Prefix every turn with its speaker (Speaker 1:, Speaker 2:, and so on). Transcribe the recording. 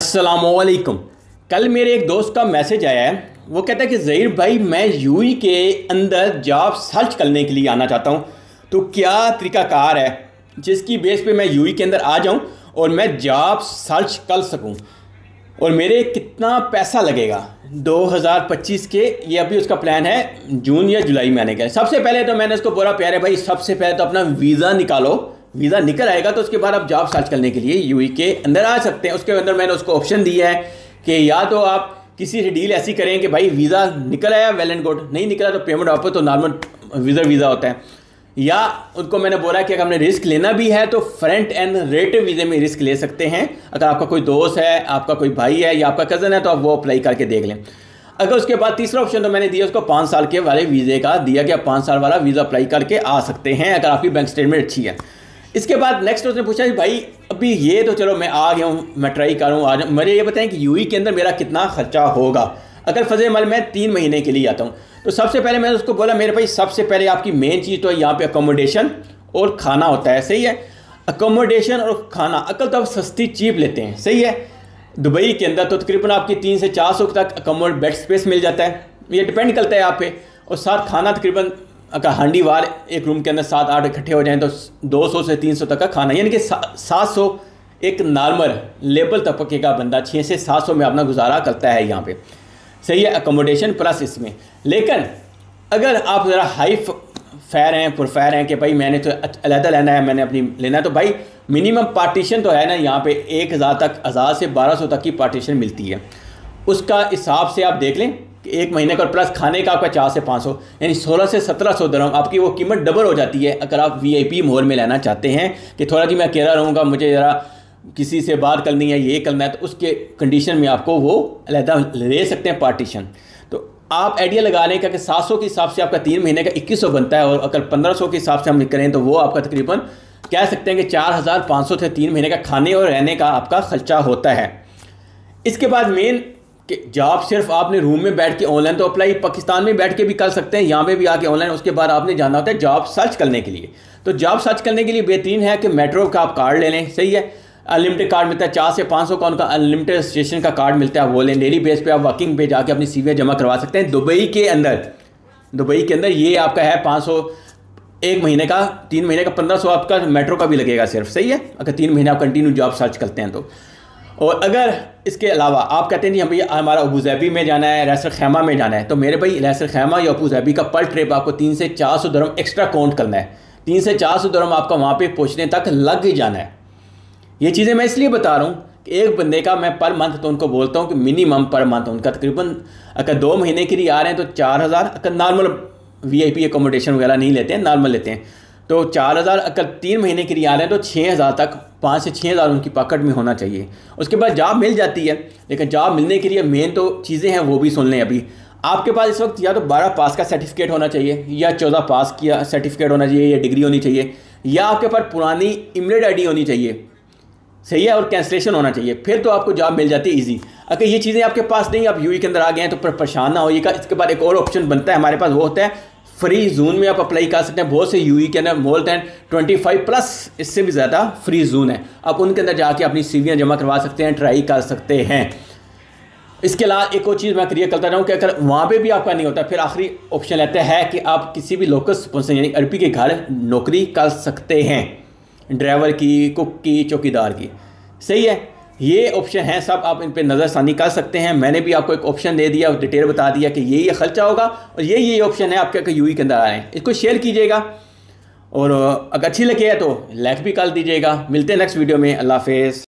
Speaker 1: अस्सलामुअलैकुम। कल मेरे एक दोस्त का मैसेज आया है। वो कहता है कि ज़हीर भाई, मैं यूएई के अंदर जॉब सर्च करने के लिए आना चाहता हूँ, तो क्या तरीक़ाकार है जिसकी बेस पे मैं यूएई के अंदर आ जाऊँ और मैं जॉब सर्च कर सकूँ, और मेरे कितना पैसा लगेगा 2025 के। ये अभी उसका प्लान है जून या जुलाई में आने का। सबसे पहले तो मैंने उसको बोला, प्यारे भाई सबसे पहले तो अपना वीज़ा निकालो, वीज़ा निकल आएगा तो उसके बाद आप जॉब सर्च करने के लिए यूएई के अंदर आ सकते हैं। उसके अंदर मैंने उसको ऑप्शन दिया है कि या तो आप किसी से डील ऐसी करें कि भाई वीज़ा निकल आया वेल एंड गुड, नहीं निकला तो पेमेंट ऑफर तो नॉर्मल वीज़ा होता है, या उनको मैंने बोला कि अगर हमने रिस्क लेना भी है तो फ्रंट एंड रेटिव वीज़े में रिस्क ले सकते हैं। अगर आपका कोई दोस्त है, आपका कोई भाई है या आपका कज़न है तो आप वो अप्लाई करके देख लें। अगर उसके बाद तीसरा ऑप्शन तो मैंने दिया उसको 5 साल के वाले वीज़े का दिया कि आप 5 साल वाला वीज़ा अप्लाई करके आ सकते हैं अगर आपकी बैंक स्टेटमेंट अच्छी है। इसके बाद नेक्स्ट उसने पूछा कि भाई अभी ये तो चलो मैं आ गया हूँ, मैं ट्राई करूँ आ जाऊँ, मुझे ये बताएं कि यूएई के अंदर मेरा कितना खर्चा होगा अगर फजल मैं 3 महीने के लिए आता हूँ। तो सबसे पहले मैंने उसको बोला, मेरे भाई सबसे पहले आपकी मेन चीज़ तो यहाँ पे अकोमोडेशन और खाना होता है, सही है। अकोमोडेशन और खाना अकल तो आप सस्ती चीप लेते हैं, सही है। दुबई के अंदर तो तकरीबन आपकी 300 से 400 तक अकोमोड बेड स्पेस मिल जाता है, ये डिपेंड करता है आप पे। और साथ खाना तकरीबन अगर हांडी वार एक रूम के अंदर 7-8 इकट्ठे हो जाएं तो 200 से 300 तक का खाना, यानी कि 700 एक नॉर्मल लेबल तबके का बंदा 6 से 700 में अपना गुजारा करता है यहाँ पे, सही है, अकोमोडेशन प्लस इसमें। लेकिन अगर आप ज़रा हाई फेयर हैं, पुरफेयर हैं कि भाई मैंने तो अलहदा लेना है, मैंने अपनी लेना है, तो भाई मिनिमम पार्टीशन तो है ना यहाँ पे 1000 तक, 1000 से 1200 तक की पार्टीशन मिलती है। उसका हिसाब से आप देख लें कि एक महीने का प्लस खाने का आपका 4 से 500 यानी 16 से 1700 दिरहम आपकी वो कीमत डबल हो जाती है अगर आप वीआईपी माहौल में लेना चाहते हैं कि थोड़ा जी मैं अकेला रहूँगा, मुझे ज़रा किसी से बात करनी है, ये करना है, तो उसके कंडीशन में आपको वो अलहदा ले सकते हैं पार्टीशन। तो आप आइडिया लगा लें कि 700 के हिसाब से आपका 3 महीने का 2100 बनता है, और अगर 1500 के हिसाब से हम करें तो वो आपका तकरीबन कह सकते हैं कि 4500 से 3 महीने का खाने और रहने का आपका खर्चा होता है। इसके बाद मेन कि जॉब सिर्फ आपने रूम में बैठ के ऑनलाइन तो अप्लाई पाकिस्तान में बैठ के भी कर सकते हैं, यहाँ पे भी आके ऑनलाइन। उसके बाद आपने जाना होता है जॉब सर्च करने के लिए। तो जॉब सर्च करने के लिए बेहतरीन है कि मेट्रो का आप कार्ड ले लें, सही है। अनलिमिटेड कार्ड मिलता है 4 से 500 का, उनका अनलिमिटेड स्टेशन का कार्ड मिलता है, वो लें। डेली बेस पे आप वर्किंग पे जाके अपनी सीवी जमा करवा सकते हैं। दुबई के अंदर ये आपका है 500 एक महीने का, 3 महीने का 1500 आपका मेट्रो का भी लगेगा सिर्फ, सही है, अगर 3 महीने आप कंटिन्यू जॉब सर्च करते हैं तो। और अगर इसके अलावा आप कहते हैं जी हम भैया हमारा अबूज़ाबी में जाना है, रैसर खैमा में जाना है, तो मेरे भाई रैसर खैमा या अबूज़ाबी का पर ट्रिप आपको 3 से 400 दिरहम एक्स्ट्रा काउंट करना है। 3 से 400 दिरहम आपका वहाँ पे पहुँचने तक लग ही जाना है। ये चीज़ें मैं इसलिए बता रहा हूँ कि एक बंदे का मैं पर मंथ तो उनको बोलता हूँ कि मिनिमम पर मंथ उनका तकरीबन अगर 2 महीने के लिए आ रहे हैं तो 4000, अगर नॉर्मल वीआईपी अकोमोडेशन वगैरह नहीं लेते हैं, नॉर्मल लेते हैं तो 4000, अगर 3 महीने के लिए आ रहे हैं तो 6000 तक, 5 से 6000 उनकी पॉकेट में होना चाहिए। उसके बाद जॉब मिल जाती है, लेकिन जॉब मिलने के लिए मेन तो चीज़ें हैं वो भी सुन लें। अभी आपके पास इस वक्त या तो 12 पास का सर्टिफिकेट होना चाहिए, या 14 पास किया सर्टिफिकेट होना चाहिए, या डिग्री होनी चाहिए, या आपके पास पुरानी ईमेल आईडी होनी चाहिए, सही है, और कैंसलेशन होना चाहिए, फिर तो आपको जॉब मिल जाती है ईजी। अगर ये चीज़ें आपके पास नहीं, आप यूएई के अंदर आ गए हैं तो परेशान ना होइएगा। इसके बाद एक और ऑप्शन बनता है हमारे पास, वो होता है फ्री जोन में आप अप्लाई कर सकते हैं। बहुत से यूएई के अंदर मोर दैन 25 प्लस इससे भी ज़्यादा फ्री जोन है, आप उनके अंदर जाके अपनी सीवियाँ जमा करवा सकते हैं, ट्राई कर सकते हैं। इसके अलावा एक और चीज़ मैं क्लियर करता रहूँ कि अगर वहाँ पे भी आपका नहीं होता, फिर आखिरी ऑप्शन रहता है कि आप किसी भी लोकल स्पॉन्सर यानी अरबी के घर नौकरी कर सकते हैं, ड्राइवर की, कुक की, चौकीदार की, सही है। ये ऑप्शन है सब, आप इन पे नज़रसानी कर सकते हैं। मैंने भी आपको एक ऑप्शन दे दिया, डिटेल बता दिया कि ये खर्चा होगा और ये ऑप्शन है आपके यूएई के अंदर आ रहे हैं। इसको शेयर कीजिएगा और अगर अच्छी लगे है तो लाइक भी कर दीजिएगा। मिलते हैं नेक्स्ट वीडियो में। अल्लाह हाफ़िज़।